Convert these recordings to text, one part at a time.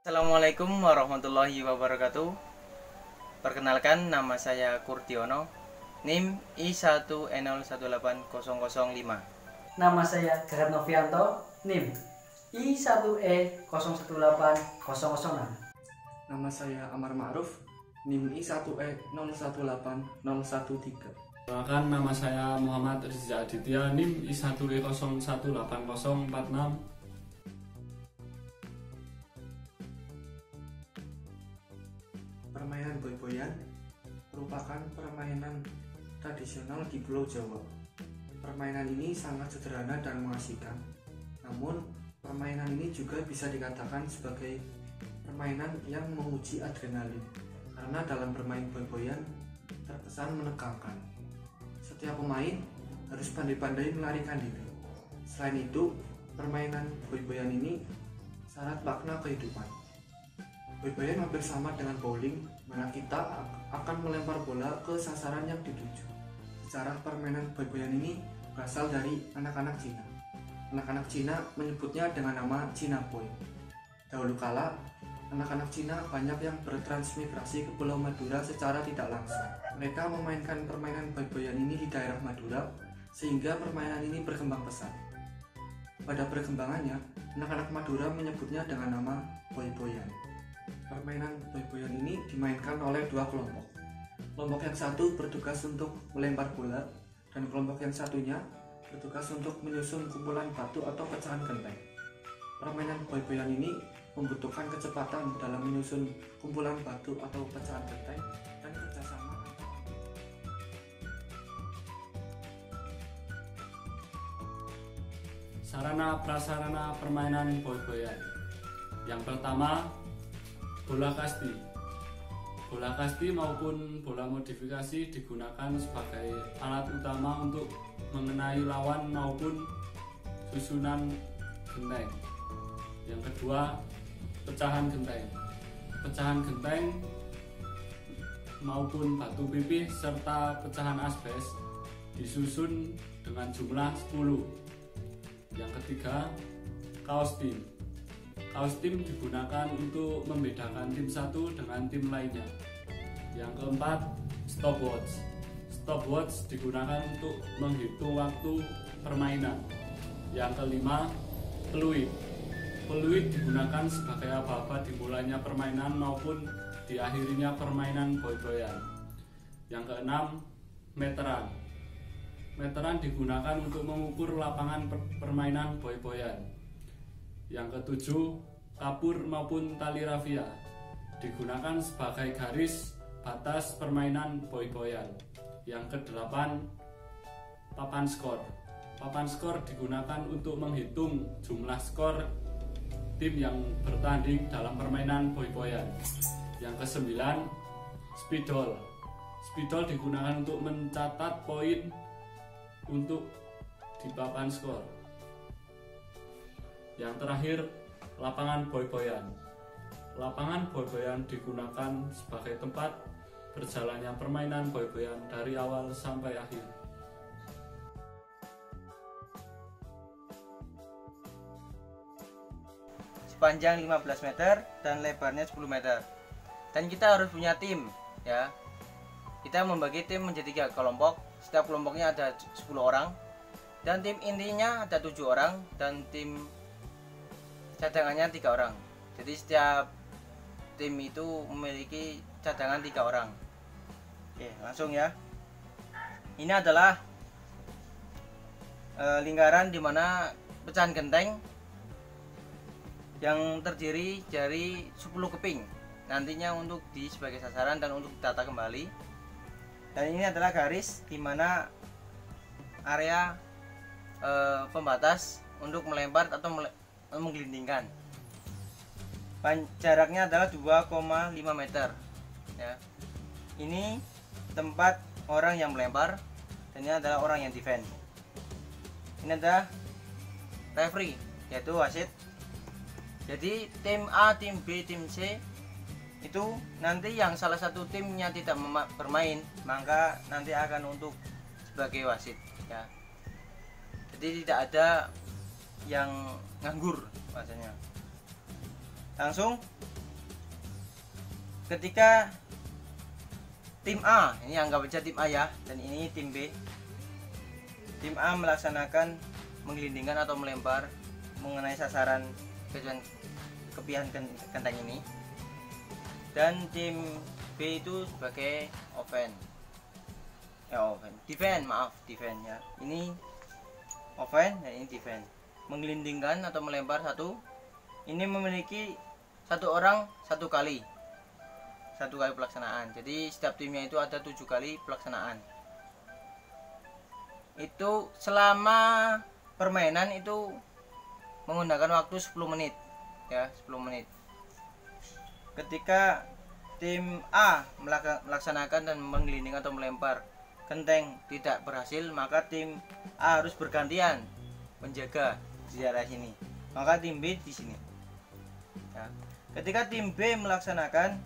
Assalamualaikum warahmatullahi wabarakatuh. Perkenalkan, nama saya Kurtiono, NIM I1E018005. Nama saya Garat Novianto, NIM I1E018006. Nama saya Amar Ma'ruf, NIM I1E018013. Perkenalkan, nama saya Muhammad Riza Aditya, NIM I1E018046. Permainan boy-boyan merupakan permainan tradisional di Pulau Jawa. Permainan ini sangat sederhana dan mengasihkan. Namun, permainan ini juga bisa dikatakan sebagai permainan yang menguji adrenalin. Karena dalam bermain boy-boyan terkesan menegangkan. Setiap pemain harus pandai-pandai melarikan diri. Selain itu, permainan boy-boyan ini syarat makna kehidupan. Boy-boyan hampir sama dengan bowling, mana kita akan melempar bola ke sasaran yang dituju. Sejarah permainan boy-boyan ini berasal dari anak-anak Cina. Anak-anak Cina menyebutnya dengan nama Cina Boy. Dahulu kala, anak-anak Cina banyak yang bertransmigrasi ke Pulau Madura secara tidak langsung. Mereka memainkan permainan boy-boyan ini di daerah Madura, sehingga permainan ini berkembang pesat. Pada perkembangannya, anak-anak Madura menyebutnya dengan nama boy-boyan. Permainan boy-boyan ini dimainkan oleh dua kelompok. Kelompok yang satu bertugas untuk melempar bola, dan kelompok yang satunya bertugas untuk menyusun kumpulan batu atau pecahan genteng. Permainan boy-boyan ini membutuhkan kecepatan dalam menyusun kumpulan batu atau pecahan genteng dan kerjasama. Sarana prasarana permainan boy-boyan. Yang pertama, bola kasti. Bola kasti maupun bola modifikasi digunakan sebagai alat utama untuk mengenai lawan maupun susunan genteng. Yang kedua, pecahan genteng. Pecahan genteng maupun batu pipih serta pecahan asbes disusun dengan jumlah 10. Yang ketiga, kaos tim. Kaos tim digunakan untuk membedakan tim satu dengan tim lainnya. Yang keempat, stopwatch. Stopwatch digunakan untuk menghitung waktu permainan. Yang kelima, peluit. Peluit digunakan sebagai aba-aba dimulainya permainan maupun diakhirinya permainan boy-boyan. Yang keenam, meteran. Meteran digunakan untuk mengukur lapangan permainan boy-boyan. Yang ketujuh, kapur maupun tali rafia digunakan sebagai garis batas permainan boy-boyan. Yang kedelapan, papan skor. Papan skor digunakan untuk menghitung jumlah skor tim yang bertanding dalam permainan boy-boyan. Yang kesembilan, spidol. Spidol digunakan untuk mencatat poin untuk di papan skor. Yang terakhir, lapangan boy-boyan. Lapangan boy-boyan digunakan sebagai tempat berjalannya permainan boy-boyan dari awal sampai akhir. Sepanjang 15 meter dan lebarnya 10 meter. Dan kita harus punya tim, ya. Kita membagi tim menjadi 3 kelompok. Setiap kelompoknya ada 10 orang. Dan tim intinya ada 7 orang dan tim cadangannya 3 orang. Jadi setiap tim itu memiliki cadangan 3 orang. Oke, langsung ya. Ini adalah lingkaran dimana pecahan genteng yang terdiri dari 10 keping. Nantinya untuk sebagai sasaran dan untuk ditata kembali. Dan ini adalah garis dimana area pembatas untuk melempar atau menggelindingkan. Jaraknya adalah 2,5 meter ya. Ini tempat orang yang melempar dan ini adalah orang yang defend. Ini adalah referee, yaitu wasit. Jadi tim A, tim B, tim C itu nanti yang salah satu timnya tidak bermain, maka nanti akan untuk sebagai wasit ya. Jadi tidak ada yang nganggur rasanya. Langsung ketika tim A, ini anggap aja tim A ya, dan ini tim B. Tim A melaksanakan menggelindingkan atau melempar mengenai sasaran kepihan genteng ini, dan tim B itu sebagai defend ya. Ini offense dan ini defend. Menggelindingkan atau melempar satu, ini memiliki satu orang satu kali pelaksanaan. Jadi setiap timnya itu ada 7 kali pelaksanaan. Itu selama permainan itu menggunakan waktu 10 menit ya, 10 menit. Ketika tim A melaksanakan dan menggelinding atau melempar genteng tidak berhasil, maka tim A harus bergantian menjaga di daerah sini, maka tim B di sini ya. Ketika tim B melaksanakan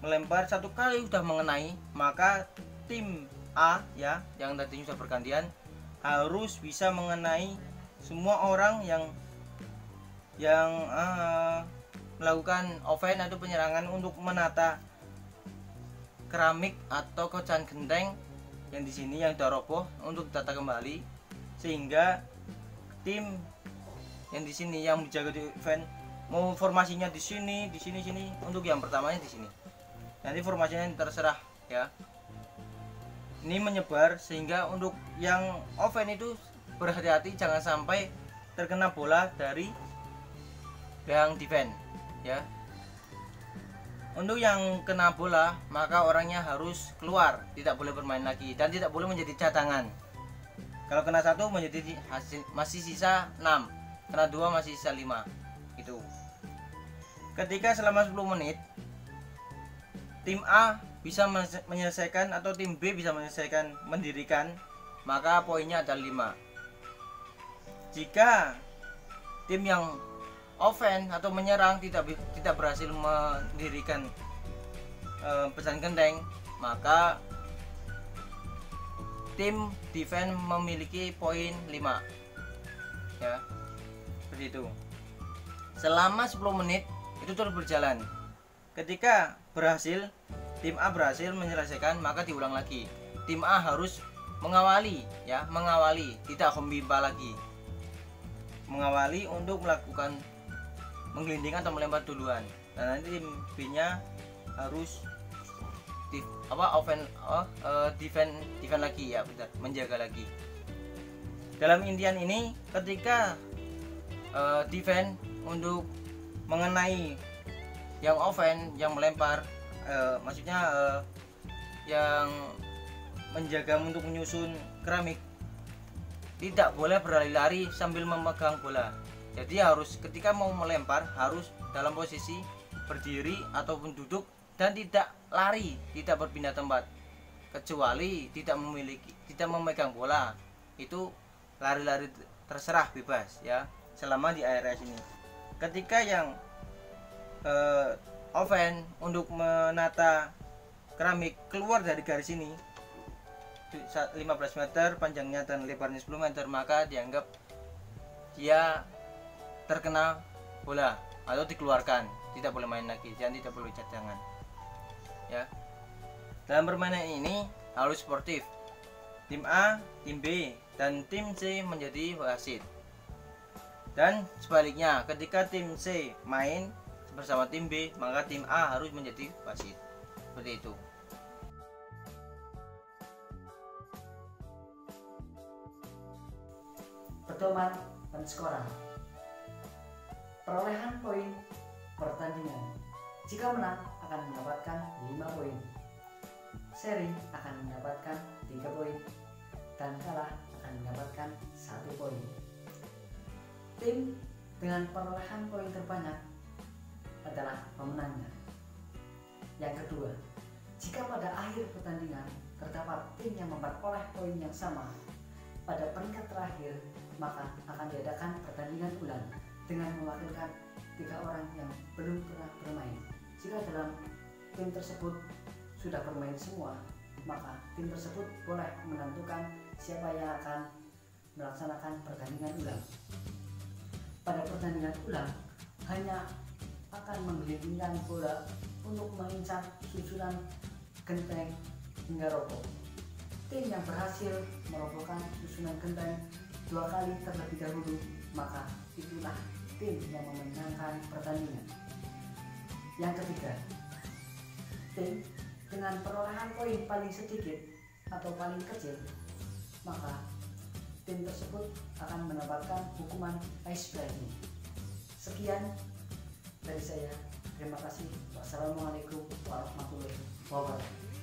melempar satu kali sudah mengenai, maka tim A ya, yang tadi sudah bergantian, harus bisa mengenai semua orang yang melakukan offense atau penyerangan untuk menata keramik atau kocan genteng yang di sini yang sudah roboh untuk ditata kembali, sehingga tim yang di sini yang menjaga defense mau formasinya di sini, untuk yang pertamanya di sini. Nanti formasinya terserah ya. Ini menyebar sehingga untuk yang offense itu berhati-hati jangan sampai terkena bola dari yang defense ya. Untuk yang kena bola, maka orangnya harus keluar, tidak boleh bermain lagi dan tidak boleh menjadi cadangan. Kalau kena satu menjadi masih sisa 6, kena 2 masih sisa 5. Itu. Ketika selama 10 menit tim A bisa menyelesaikan atau tim B bisa menyelesaikan mendirikan, maka poinnya ada 5. Jika tim yang offense atau menyerang tidak berhasil mendirikan pesan genteng, maka tim defense memiliki poin 5 ya, seperti itu. Selama 10 menit itu terus berjalan. Ketika berhasil, tim A berhasil menyelesaikan, maka diulang lagi. Tim A harus mengawali ya, tidak membimpa lagi, mengawali untuk melakukan menggelinding atau melempar duluan. Dan nanti tim B nya harus defend lagi ya, bentar, menjaga lagi. Dalam intian ini, ketika defend untuk mengenai yang offense, yang melempar, maksudnya yang menjaga untuk menyusun keramik, tidak boleh berlari-lari sambil memegang bola. Jadi harus ketika mau melempar harus dalam posisi berdiri ataupun duduk dan tidak lari, tidak berpindah tempat, kecuali tidak memegang bola. Itu lari-lari terserah, bebas ya, selama di area sini. Ketika yang offense untuk menata keramik keluar dari garis ini 15 meter panjangnya dan lebarnya 10 meter, maka dianggap dia terkena bola atau dikeluarkan, tidak boleh main lagi dan tidak boleh cadangan ya. Dalam permainan ini harus sportif. Tim A, tim B, dan tim C menjadi wasit, dan sebaliknya ketika tim C main bersama tim B, maka tim A harus menjadi wasit, seperti itu. Pedoman penskoran. Perolehan poin pertandingan. Jika menang akan mendapatkan 5 poin. Seri akan mendapatkan 3 poin dan kalah akan mendapatkan 1 poin. Tim dengan perolehan poin terbanyak adalah pemenangnya. Yang kedua, jika pada akhir pertandingan terdapat tim yang memperoleh poin yang sama pada peringkat terakhir, maka akan diadakan pertandingan ulang dengan mewakilkan 3 orang yang belum pernah bermain. Jika dalam tim tersebut sudah bermain semua, maka tim tersebut boleh menentukan siapa yang akan melaksanakan pertandingan ulang. Pada pertandingan ulang hanya akan menggelindingkan bola untuk mengincar susunan genteng hingga roboh. Tim yang berhasil merobohkan susunan genteng 2 kali terlebih dahulu, maka itulah tim yang memenangkan pertandingan. Yang ketiga, tim dengan perolehan poin paling sedikit atau paling kecil, maka tim tersebut akan mendapatkan hukuman ice breaking. Sekian dari saya. Terima kasih. Wassalamualaikum warahmatullahi wabarakatuh.